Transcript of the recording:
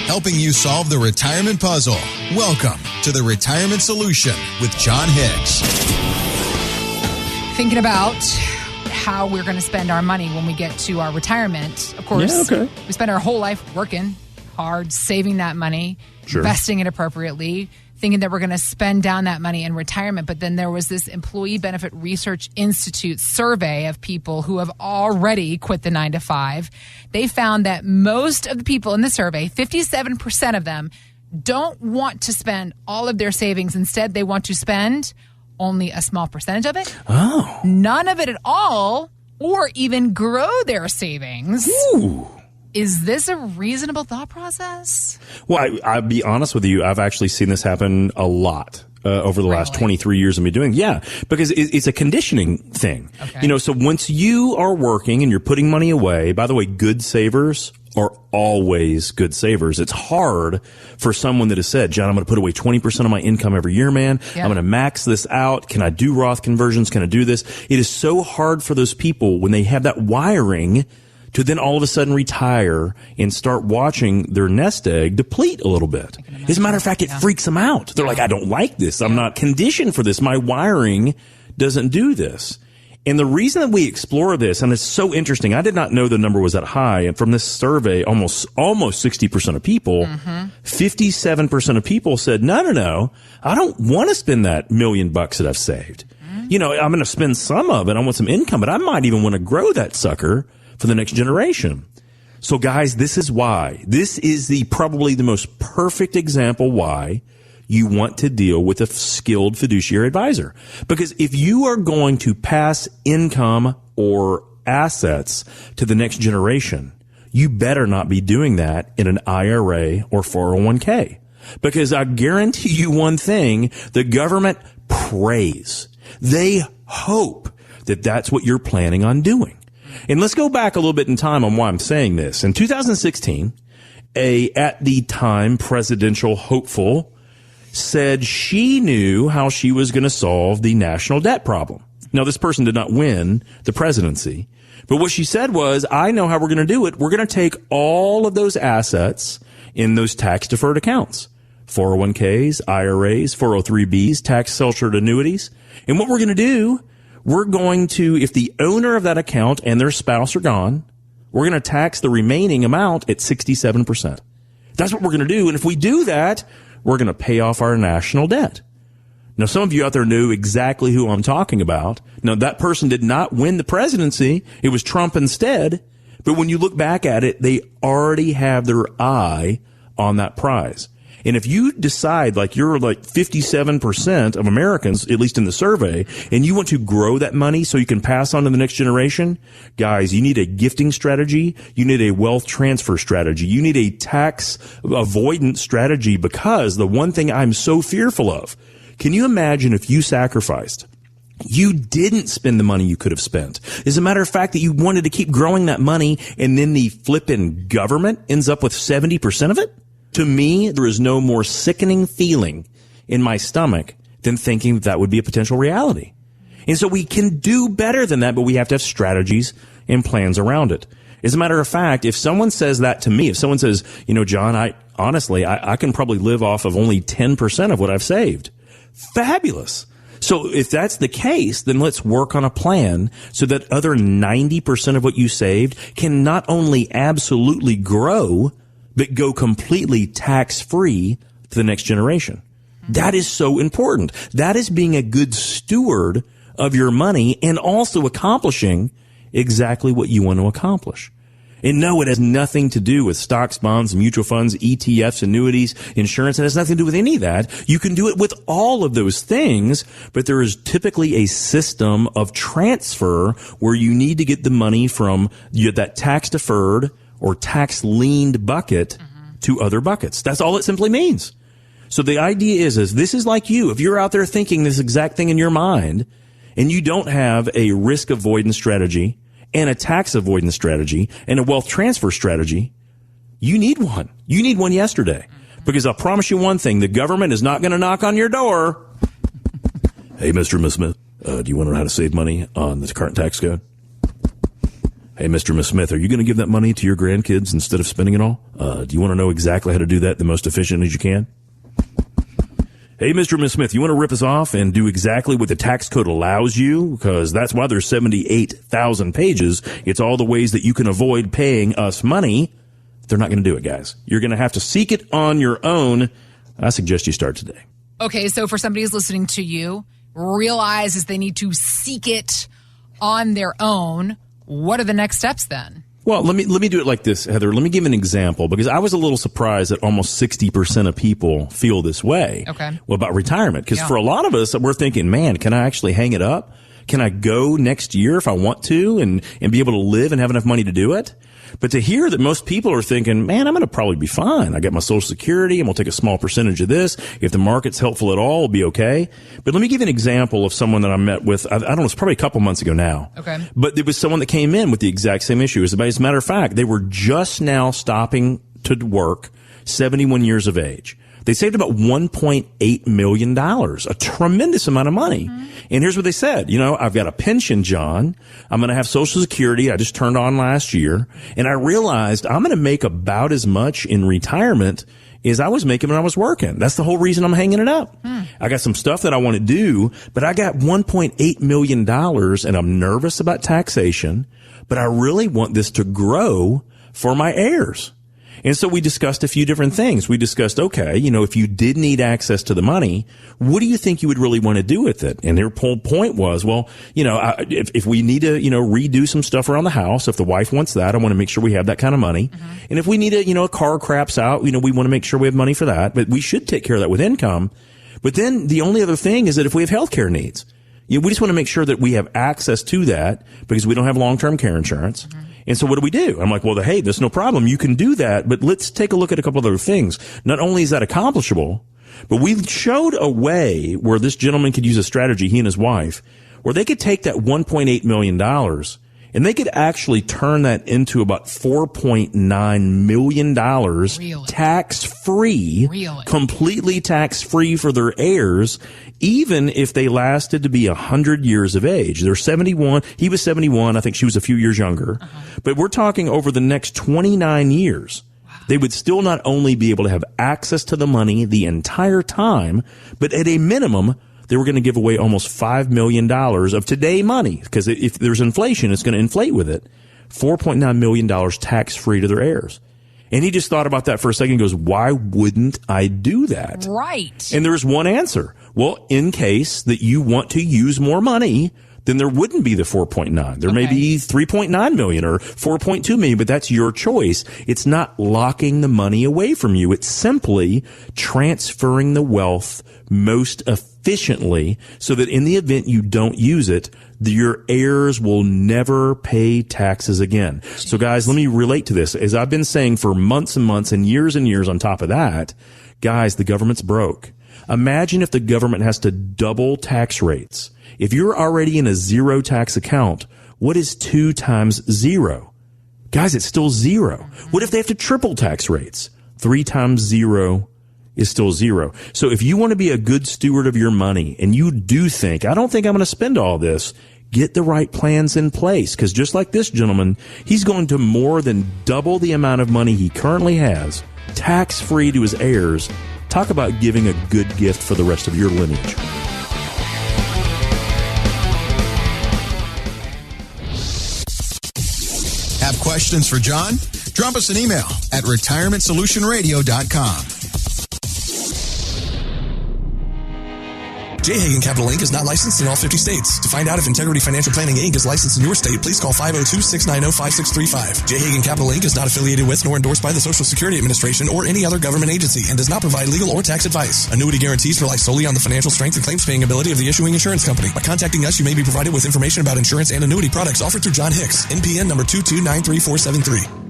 helping you solve the retirement puzzle. Welcome to The Retirement Solution with John Hicks. Thinking about how we're going to spend our money when we get to our retirement. Of course, we spend our whole life working hard, saving that money, investing it appropriately, thinking that we're going to spend down that money in retirement. But then there was this Employee Benefit Research Institute survey of people who have already quit the 9-to-5. They found that most of the people in the survey, 57% of them, don't want to spend all of their savings. Instead, they want to spend only a small percentage of it. Oh. None of it at all, or even grow their savings. Ooh. Is this a reasonable thought process? Well, I'll be honest with you. I've actually seen this happen a lot over the last 23 years of me doing. Yeah, because it's a conditioning thing. Okay. You know, so once you are working and you're putting money away, by the way, good savers are always good savers. It's hard for someone that has said, John, I'm going to put away 20% of my income every year, man. Yeah. I'm going to max this out. Can I do Roth conversions? Can I do this? It is so hard for those people when they have that wiring to then all of a sudden retire and start watching their nest egg deplete a little bit. As a matter of fact, it freaks them out. They're like, I don't like this. I'm not conditioned for this. My wiring doesn't do this. And the reason that we explore this, and it's so interesting, I did not know the number was that high. And from this survey, almost 60% of people, 57% of people said, no, I don't want to spend that $1 million that I've saved. You know, I'm going to spend some of it. I want some income, but I might even want to grow that sucker for the next generation. So guys, this is why. This is probably the most perfect example why you want to deal with a skilled fiduciary advisor. Because if you are going to pass income or assets to the next generation, you better not be doing that in an IRA or 401k. Because I guarantee you one thing, the government prays. They hope that that's what you're planning on doing. And let's go back a little bit in time on why I'm saying this. In 2016, at the time presidential hopeful said she knew how she was going to solve the national debt problem. Now, this person did not win the presidency, but what she said was, I know how we're going to do it. We're going to take all of those assets in those tax-deferred accounts, 401ks, IRAs, 403bs, tax-sheltered annuities. And what we're going to do, we're going to, if the owner of that account and their spouse are gone, we're going to tax the remaining amount at 67%. That's what we're going to do. And if we do that, we're going to pay off our national debt. Now, some of you out there knew exactly who I'm talking about. Now, that person did not win the presidency. It was Trump instead. But when you look back at it, they already have their eye on that prize. And if you decide, like you're like 57% of Americans, at least in the survey, and you want to grow that money so you can pass on to the next generation, guys, you need a gifting strategy. You need a wealth transfer strategy. You need a tax avoidance strategy, because the one thing I'm so fearful of, can you imagine if you sacrificed? You didn't spend the money you could have spent. As a matter of fact, that you wanted to keep growing that money, and then the flippin' government ends up with 70% of it? To me, there is no more sickening feeling in my stomach than thinking that would be a potential reality. And so we can do better than that, but we have to have strategies and plans around it. As a matter of fact, if someone says that to me, if someone says, you know, John, I can probably live off of only 10% of what I've saved. Fabulous. So if that's the case, then let's work on a plan so that other 90% of what you saved can not only absolutely grow, but go completely tax-free to the next generation. That is so important. That is being a good steward of your money and also accomplishing exactly what you want to accomplish. And no, it has nothing to do with stocks, bonds, mutual funds, ETFs, annuities, insurance. It has nothing to do with any of that. You can do it with all of those things, but there is typically a system of transfer where you need to get the money from that tax-deferred or tax-leaned bucket to other buckets. That's all it simply means. So the idea is this is like you. If you're out there thinking this exact thing in your mind and you don't have a risk avoidance strategy and a tax avoidance strategy and a wealth transfer strategy, you need one. You need one yesterday. Because I'll promise you one thing, the government is not going to knock on your door. Hey, Mr. and Ms. Smith, do you want to know how to save money on the current tax code? Hey, Mr. Miss Smith, are you going to give that money to your grandkids instead of spending it all? Do you want to know exactly how to do that the most efficient as you can? Hey, Mr. Miss Smith, you want to rip us off and do exactly what the tax code allows you? Because that's why there's 78,000 pages. It's all the ways that you can avoid paying us money. They're not going to do it, guys. You're going to have to seek it on your own. I suggest you start today. Okay, so for somebody who's listening to you, realizes they need to seek it on their own. What are the next steps then? Well, let me do it like this, Heather. Let me give an example, because I was a little surprised that almost 60% of people feel this way. Okay. Well, about retirement. Because for a lot of us, we're thinking, man, can I actually hang it up? Can I go next year if I want to and be able to live and have enough money to do it? But to hear that most people are thinking, man, I'm going to probably be fine. I got my Social Security. I'm going to take a small percentage of this. If the market's helpful at all, it'll be okay. But let me give you an example of someone that I met with, I don't know, it's probably a couple months ago now. Okay. But there was someone that came in with the exact same issue. As a matter of fact, they were just now stopping to work, 71 years of age. They saved about $1.8 million, a tremendous amount of money. Mm-hmm. And here's what they said. I've got a pension, John. I'm going to have Social Security. I just turned on last year. And I realized I'm going to make about as much in retirement as I was making when I was working. That's the whole reason I'm hanging it up. I got some stuff that I want to do, but I got $1.8 million and I'm nervous about taxation, but I really want this to grow for my heirs. And so we discussed a few different things. We discussed, okay, if you did need access to the money, what do you think you would really want to do with it? And their whole point was, well, if we need to, redo some stuff around the house, if the wife wants that, I want to make sure we have that kind of money. Mm-hmm. And if we need a car craps out, we want to make sure we have money for that. But we should take care of that with income. But then the only other thing is that if we have healthcare needs, we just want to make sure that we have access to that because we don't have long-term care insurance. Mm-hmm. And so what do? I'm like, well, hey, there's no problem. You can do that, but let's take a look at a couple of other things. Not only is that accomplishable, but we showed a way where this gentleman could use a strategy, he and his wife, where they could take that $1.8 million and they could actually turn that into about $4.9 million really? Tax-free, really? Completely tax-free for their heirs, even if they lasted to be 100 years of age. They're 71. He was 71. I think she was a few years younger. Uh-huh. But we're talking over the next 29 years. Wow. They would still not only be able to have access to the money the entire time, but at a minimum, they were going to give away almost $5 million of today money. Because if there's inflation, it's going to inflate with it. $4.9 million tax-free to their heirs. And he just thought about that for a second and goes, why wouldn't I do that? Right. And there's one answer. Well, in case that you want to use more money, then there wouldn't be the 4.9. There may be 3.9 million or 4.2 million, but that's your choice. It's not locking the money away from you. It's simply transferring the wealth most efficiently so that in the event you don't use it, your heirs will never pay taxes again. Jeez. So guys, let me relate to this. As I've been saying for months and months and years on top of that, guys, the government's broke. Imagine if the government has to double tax rates. If you're already in a zero tax account, what is 2 times 0? Guys, it's still 0. What if they have to triple tax rates? 3 times 0 is still 0. So if you want to be a good steward of your money and you do think, I don't think I'm going to spend all this, get the right plans in place. Because just like this gentleman, he's going to more than double the amount of money he currently has, tax-free to his heirs. Talk about giving a good gift for the rest of your lineage. Have questions for John? Drop us an email at retirementsolutionradio.com. J. Hagan Capital Inc. is not licensed in all 50 states. To find out if Integrity Financial Planning Inc. is licensed in your state, please call 502-690-5635. J. Hagan Capital Inc. is not affiliated with nor endorsed by the Social Security Administration or any other government agency and does not provide legal or tax advice. Annuity guarantees rely solely on the financial strength and claims paying ability of the issuing insurance company. By contacting us, you may be provided with information about insurance and annuity products offered through John Hicks, NPN number 2293473.